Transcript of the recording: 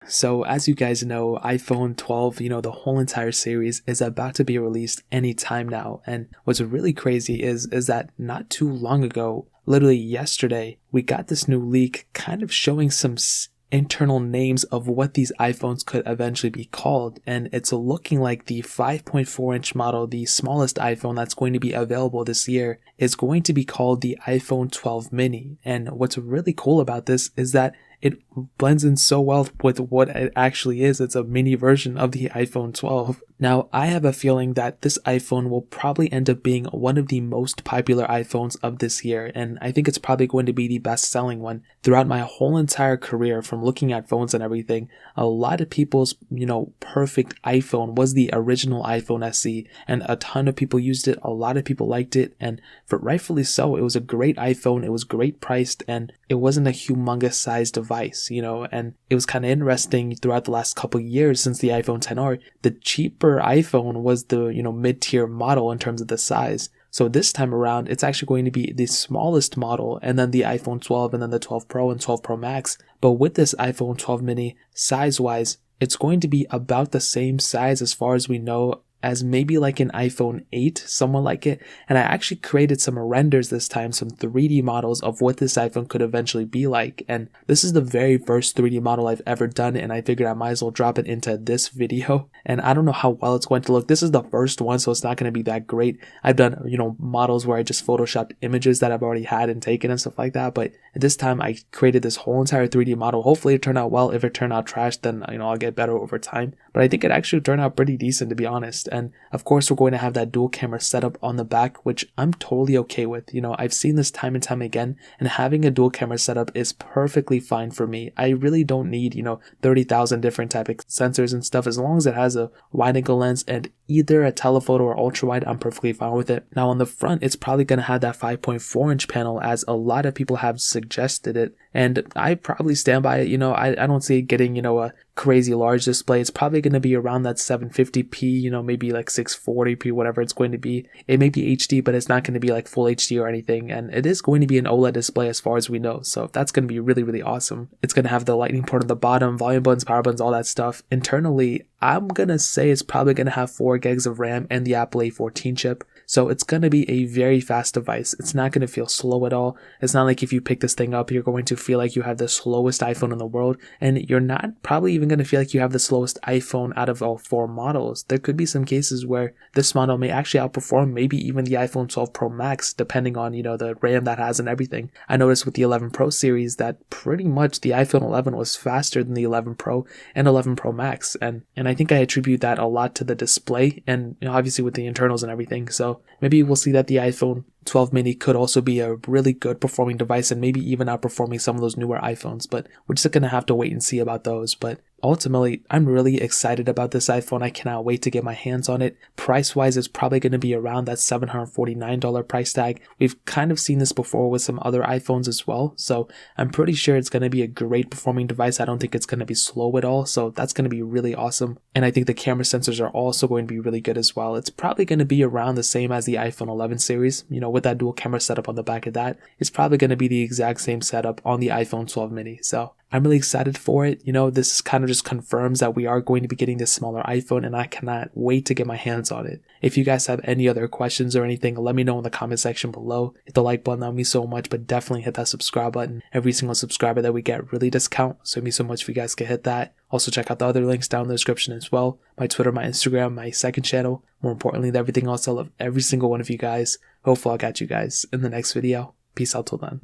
So as you guys know, iPhone 12, the whole entire series is about to be released anytime now. And what's really crazy is that not too long ago, literally yesterday, we got this new leak kind of showing some internal names of what these iPhones could eventually be called, and it's looking like the 5.4-inch model, the smallest iPhone that's going to be available this year, is going to be called the iPhone 12 mini. And what's really cool about this is that it blends in so well with what it actually is. It's a mini version of the iPhone 12. Now, I have a feeling that this iPhone will probably end up being one of the most popular iPhones of this year, and I think it's probably going to be the best-selling one. Throughout my whole entire career, from looking at phones and everything, a lot of people's, perfect iPhone was the original iPhone SE, and a ton of people used it, a lot of people liked it, and rightfully so. It was a great iPhone, it was great priced, and it wasn't a humongous sized device, and it was kind of interesting throughout the last couple years since the iPhone XR, the cheaper iPhone was the, mid-tier model in terms of the size. So this time around, it's actually going to be the smallest model, and then the iPhone 12, and then the 12 Pro and 12 Pro Max. But with this iPhone 12 mini, size-wise, it's going to be about the same size as far as we know as maybe like an iPhone 8, somewhat like it. And I actually created some renders this time, some 3D models of what this iPhone could eventually be like. And this is the very first 3D model I've ever done, and I figured I might as well drop it into this video. And I don't know how well it's going to look. This is the first one, so it's not going to be that great. I've done, models where I just photoshopped images that I've already had and taken and stuff like that. But this time I created this whole entire 3D model. Hopefully it turned out well. If it turned out trash, then, I'll get better over time. But I think it actually turned out pretty decent, to be honest. And of course, we're going to have that dual camera setup on the back, which I'm totally okay with. I've seen this time and time again, and having a dual camera setup is perfectly fine for me. I really don't need, 30,000 different type of sensors and stuff. As long as it has a wide angle lens and either a telephoto or ultra wide, I'm perfectly fine with it. Now on the front, it's probably going to have that 5.4-inch panel, as a lot of people have suggested it. And I probably stand by it. I don't see it getting, a crazy large display. It's probably going to be around that 750p, maybe like 640p, whatever it's going to be. It may be HD, but it's not going to be like full HD or anything. And it is going to be an OLED display as far as we know. So that's going to be really, really awesome. It's going to have the lightning port on the bottom, volume buttons, power buttons, all that stuff. Internally, I'm going to say it's probably going to have 4 gigs of RAM and the Apple A14 chip. So it's going to be a very fast device. It's not going to feel slow at all. It's not like if you pick this thing up, you're going to feel like you have the slowest iPhone in the world. And you're not probably even going to feel like you have the slowest iPhone out of all 4 models. There could be some cases where this model may actually outperform maybe even the iPhone 12 Pro Max, depending on, the RAM that has and everything. I noticed with the 11 Pro series that pretty much the iPhone 11 was faster than the 11 Pro and 11 Pro Max. And I think I attribute that a lot to the display and obviously with the internals and everything. So maybe we'll see that the iPhone 12 mini could also be a really good performing device and maybe even outperforming some of those newer iPhones, but we're just going to have to wait and see about those. But ultimately, I'm really excited about this iPhone. I cannot wait to get my hands on it. Price-wise, it's probably going to be around that $749 price tag. We've kind of seen this before with some other iPhones as well, so I'm pretty sure it's going to be a great performing device. I don't think it's going to be slow at all, so that's going to be really awesome. And I think the camera sensors are also going to be really good as well. It's probably going to be around the same as the iPhone 11 series, with that dual camera setup on the back of that. It's probably going to be the exact same setup on the iPhone 12 mini, so I'm really excited for it. This kind of just confirms that we are going to be getting this smaller iPhone, and I cannot wait to get my hands on it. If you guys have any other questions or anything, let me know in the comment section below. Hit the like button, that would mean so much, but definitely hit that subscribe button. Every single subscriber that we get really does count, so it means so much if you guys could hit that. Also check out the other links down in the description as well. My Twitter, my Instagram, my second channel. More importantly than everything else, I love every single one of you guys. Hopefully I'll catch you guys in the next video. Peace out till then.